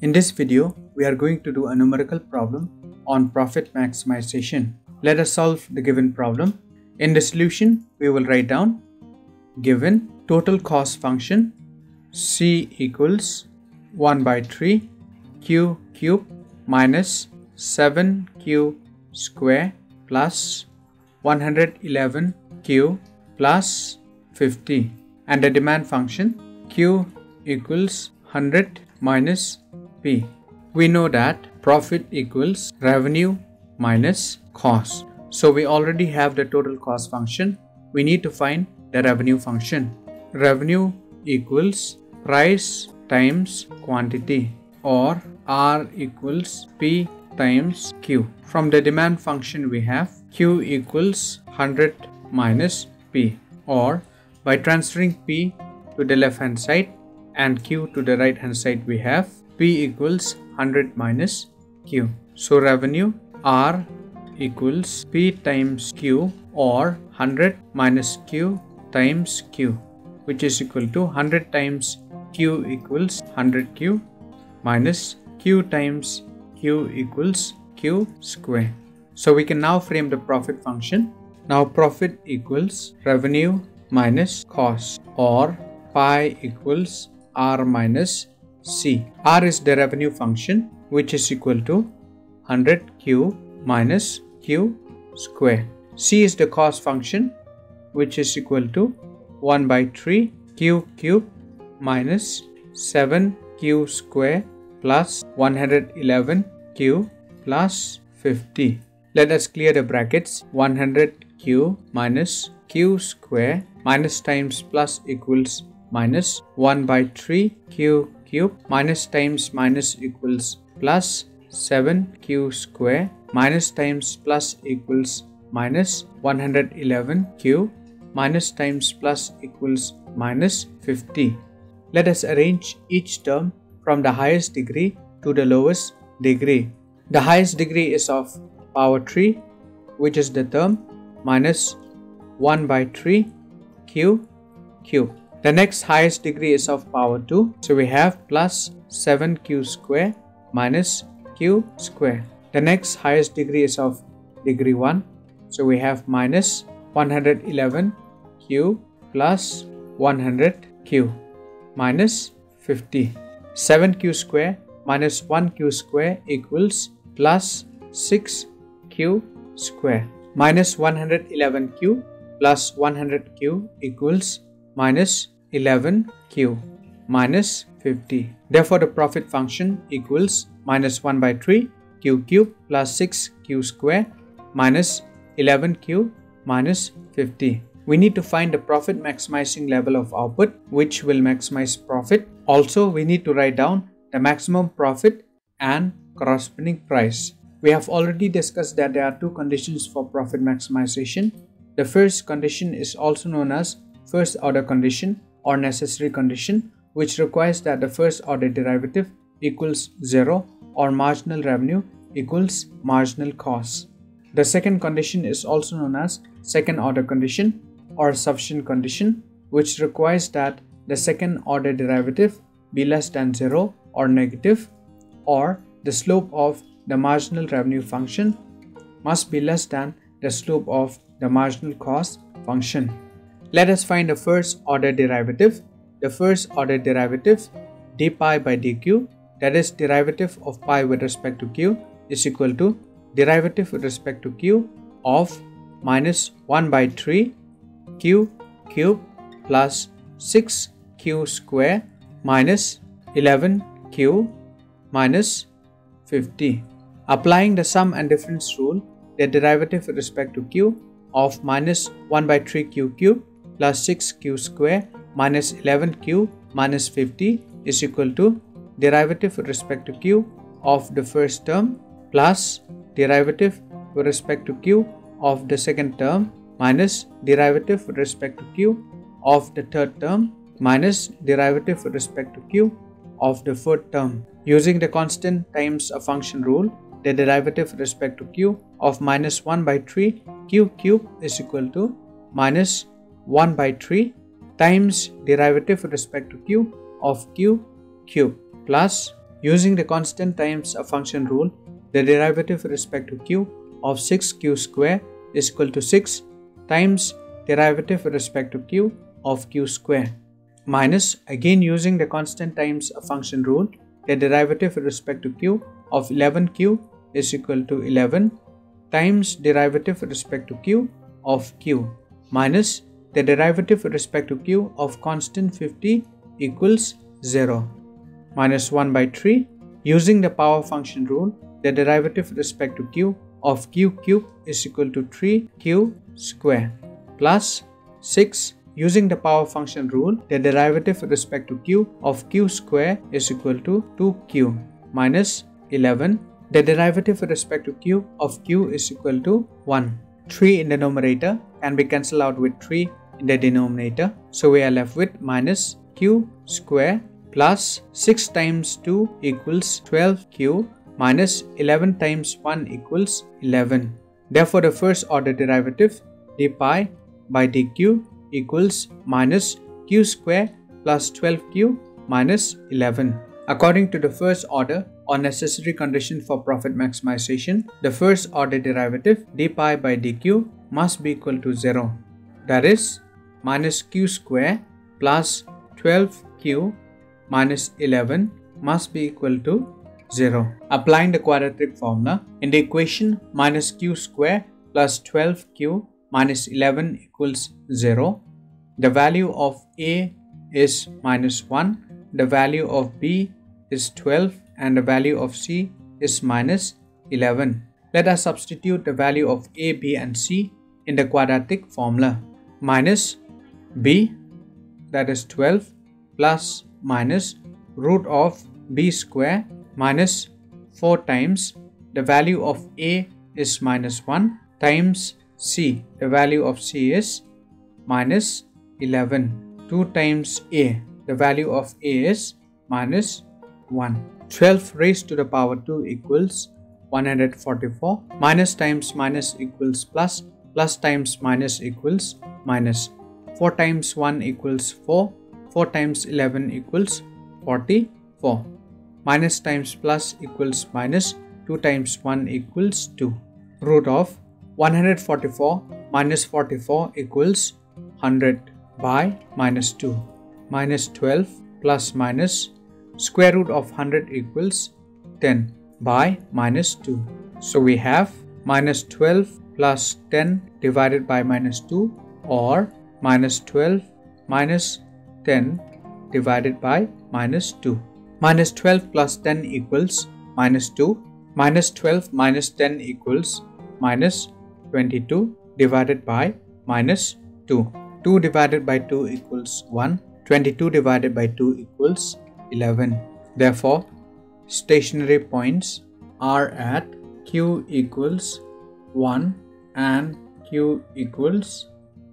In this video, we are going to do a numerical problem on profit maximization. Let us solve the given problem. In the solution, we will write down given total cost function C equals 1 by 3 Q cube minus 7Q square plus 111 Q plus 50, and the demand function Q equals 100 minus P. We know that profit equals revenue minus cost. So we already have the total cost function. We need to find the revenue function. Revenue equals price times quantity, or R equals P times Q. From the demand function we have Q equals 100 minus P, or by transferring P to the left hand side and Q to the right hand side, we have P equals 100 minus Q. So revenue R equals P times Q, or 100 minus Q times Q, which is equal to 100 times Q equals 100Q minus Q times Q equals Q square. So we can now frame the profit function. Now profit equals revenue minus cost, or pi equals R minus C. R is the revenue function, which is equal to 100Q minus Q square. C is the cost function, which is equal to 1 by 3 Q cube minus 7Q square plus 111 Q plus 50. Let us clear the brackets. 100Q minus Q square minus times plus equals minus 1 by 3 Q cube minus times minus equals plus 7Q square minus times plus equals minus 111 Q minus times plus equals minus 50. Let us arrange each term from the highest degree to the lowest degree. The highest degree is of power 3, which is the term minus 1 by 3 Q cube. The next highest degree is of power 2, so we have plus 7Q square minus Q square. The next highest degree is of degree 1, so we have minus 111 Q plus 100 Q minus 50. 7Q square minus 1Q square equals plus 6Q square. Minus 111Q plus 100Q equals minus 11Q minus 50. Therefore, the profit function equals minus 1 by 3 Q cube plus 6Q square minus 11Q minus 50. We need to find the profit maximizing level of output, which will maximize profit. Also, we need to write down the maximum profit and corresponding price. We have already discussed that there are two conditions for profit maximization. The first condition is also known as first order condition or necessary condition, which requires that the first order derivative equals 0 or marginal revenue equals marginal cost. The second condition is also known as second order condition or sufficient condition, which requires that the second order derivative be less than 0 or negative, or the slope of the marginal revenue function must be less than the slope of the marginal cost function. Let us find the first order derivative. The first order derivative d pi by dq, that is derivative of pi with respect to q, is equal to derivative with respect to q of minus 1 by 3 Q cube plus 6Q square minus 11Q minus 50. Applying the sum and difference rule, the derivative with respect to Q of minus 1 by 3 Q cube plus 6Q square minus 11Q minus 50 is equal to derivative with respect to Q of the first term plus derivative with respect to Q of the second term minus derivative with respect to Q of the third term minus derivative with respect to Q of the fourth term. Using the constant times a function rule, the derivative with respect to Q of minus 1 by 3 Q cube is equal to minus 1 by 3 times derivative with respect to Q of Q cube plus Using the constant times a function rule, the derivative with respect to q of 6q square is equal to 6 times derivative with respect to q of q square, minus, again using the constant times a function rule, the derivative with respect to q of 11q is equal to 11 times derivative with respect to q of q, minus the derivative with respect to q of constant 50 equals 0, minus 1 by 3. Using the power function rule, the derivative with respect to q of q cube is equal to 3q square, plus 6. Using the power function rule, the derivative with respect to q of q square is equal to 2q, minus 11. The derivative with respect to q of q is equal to 1. 3 in the numerator can be cancelled out with 3 in the denominator. So we are left with minus q square plus 6 times 2 equals 12q minus 11 times 1 equals 11. Therefore, the first order derivative d pi by dq equals minus q square plus 12q minus 11. According to the first order or necessary condition for profit maximization, the first order derivative d pi by dq must be equal to 0. That is minus q square plus 12q minus 11 must be equal to 0. Applying the quadratic formula, in the equation minus q square plus 12q minus 11 equals 0, the value of a is minus 1, the value of b is 12, and the value of c is minus 11. Let us substitute the value of a, b and c in the quadratic formula. Minus b, that is 12, plus minus root of b square minus 4 times the value of a is minus 1 times c, the value of c is minus 11, 2 times a, the value of a is minus 1. 12 raised to the power 2 equals 144. Minus times minus equals plus, plus times minus equals minus. 4 times 1 equals 4, 4 times 11 equals 44. Minus times plus equals minus, 2 times 1 equals 2. Root of 144 minus 44 equals 100 by minus 2. Minus 12 plus minus square root of 100 equals 10 by minus 2. So we have minus 12 plus 10 divided by minus 2, or minus 12 minus 10 divided by minus 2. Minus 12 plus 10 equals minus 2. Minus 12 minus 10 equals minus 22 divided by minus 2. 2 divided by 2 equals 1. 22 divided by 2 equals 11. Therefore, stationary points are at q equals 1 and q equals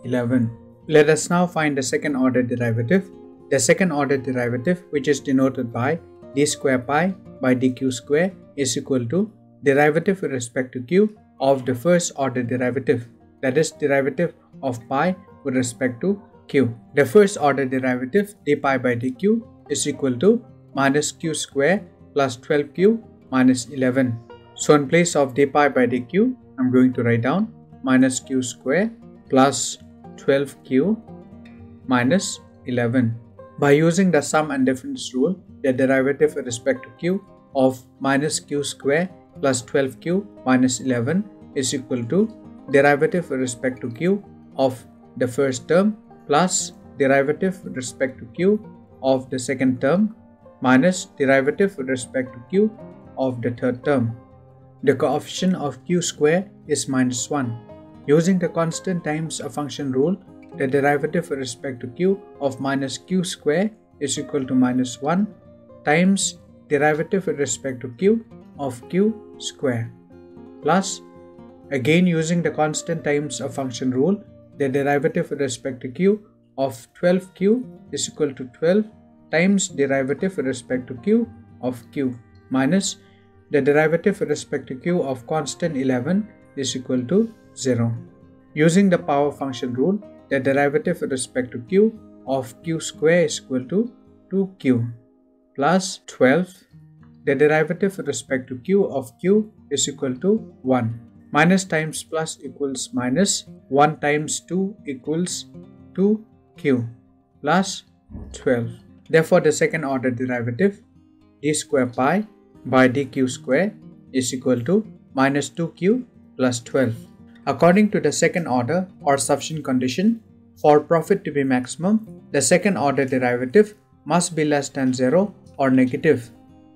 11. Let us now find the second order derivative. The second order derivative, which is denoted by d square pi by dq square, is equal to derivative with respect to q of the first order derivative, that is derivative of pi with respect to q. The first order derivative d pi by dq is equal to minus q square plus 12q minus 11. So in place of d pi by dq, I'm going to write down minus q square plus 12q minus 11. By using the sum and difference rule, the derivative with respect to q of minus q square plus 12q minus 11 is equal to derivative with respect to q of the first term plus derivative with respect to q of the second term minus derivative with respect to q of the third term. The coefficient of q square is minus 1. Using the constant times a function rule, the derivative with respect to q of minus q square is equal to minus 1 times derivative with respect to q of q square, plus, again using the constant times a function rule, the derivative with respect to q of 12q is equal to 12 times derivative with respect to q of q, minus the derivative with respect to q of constant 11 is equal to 0. Using the power function rule, the derivative with respect to q of q square is equal to 2q plus 12 the derivative with respect to q of q is equal to 1. Minus times plus equals minus. 1 times 2 equals 2q plus 12. Therefore, the second order derivative d square pi by dq square is equal to minus 2q plus 12. According to the second order or sufficient condition, for profit to be maximum, the second order derivative must be less than 0 or negative.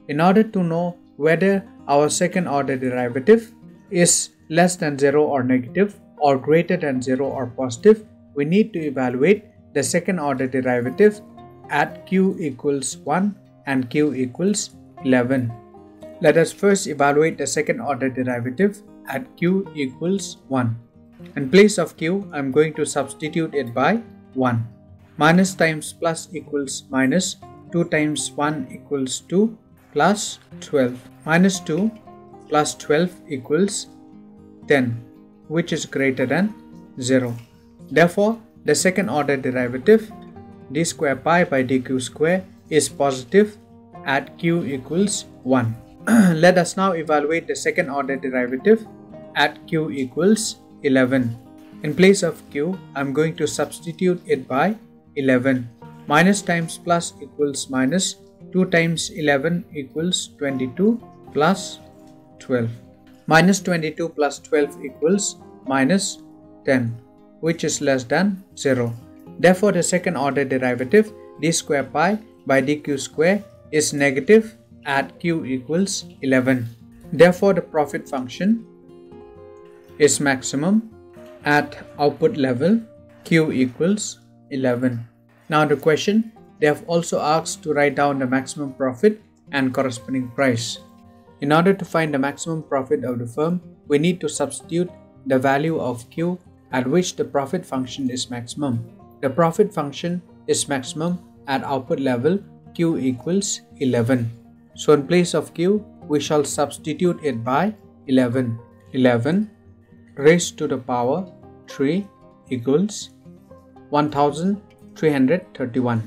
In order to know whether our second order derivative is less than 0 or negative or greater than 0 or positive, we need to evaluate the second order derivative at q equals 1 and q equals 11. Let us first evaluate the second order derivative at q equals 1. In place of q, I am going to substitute it by 1. Minus times plus equals minus. 2 times 1 equals 2 plus 12. Minus 2 plus 12 equals 10, which is greater than 0. Therefore, the second order derivative d square pi by dq square is positive at q equals 1. Let us now evaluate the second order derivative at q equals 11. In place of q, I am going to substitute it by 11. Minus times plus equals minus. 2 times 11 equals 22 plus 12. Minus 22 plus 12 equals minus 10, which is less than 0. Therefore, the second order derivative d square pi by dq square is negative at q equals 11. Therefore, the profit function is maximum at output level q equals 11. Now the question, they have also asked to write down the maximum profit and corresponding price. In order to find the maximum profit of the firm, we need to substitute the value of q at which the profit function is maximum. The profit function is maximum at output level q equals 11. So in place of q, we shall substitute it by 11. 11 raised to the power 3 equals 1331.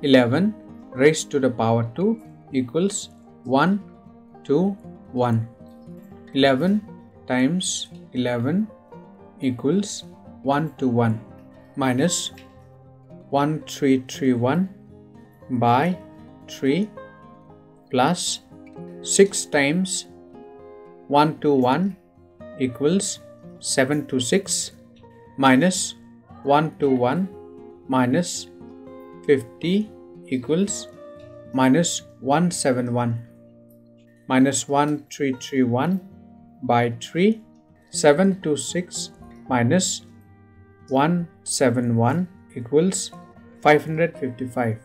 11 raised to the power 2 equals 1 to 1. 11 times 11 equals 1 to 1 minus 1331 by 3 plus 6 times 1 to 1 equals 7 to 6 minus 1 to 1 minus 50 equals minus 171 minus 1331 by 3. 7 to 6 minus 171 equals 555.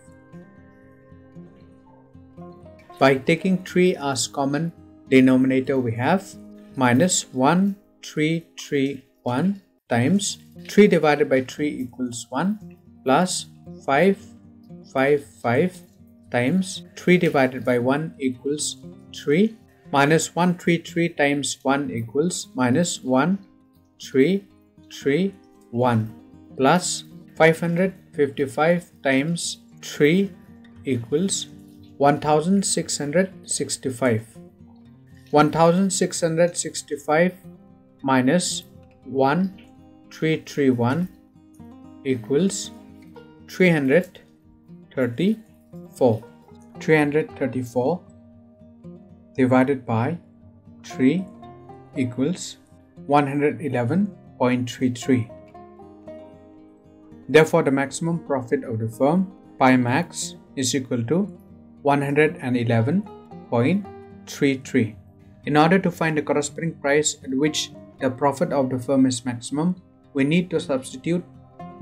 By taking 3 as common denominator, we have minus 1331 times 3 divided by 3 equals 1 plus 555 times 3 divided by 1 equals 3 minus 133 times 1 equals minus 1331 plus 555 times 3 equals 1665. 1665 minus 1331 equals 334. 334 divided by 3 equals 111.33. Therefore, the maximum profit of the firm pi max is equal to 111.33. In order to find the corresponding price at which the profit of the firm is maximum, we need to substitute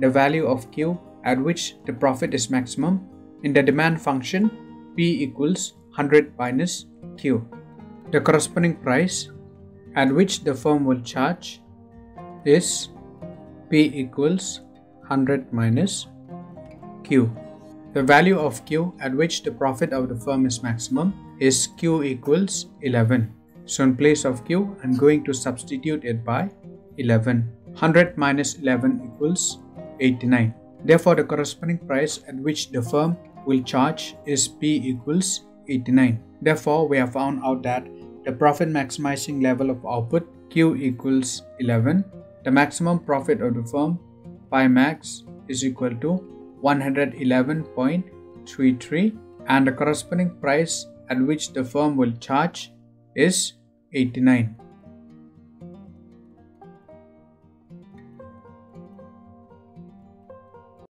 the value of q at which the profit is maximum in the demand function P equals 100 minus q. The corresponding price at which the firm will charge is P equals 100 minus q. The value of q at which the profit of the firm is maximum is q equals 11. So in place of q, I'm going to substitute it by 11. 100 minus 11 equals 89. Therefore, the corresponding price at which the firm will charge is P equals 89. Therefore, we have found out that the profit maximizing level of output Q equals 11. The maximum profit of the firm pi max is equal to 111.33, and the corresponding price at which the firm will charge is 89.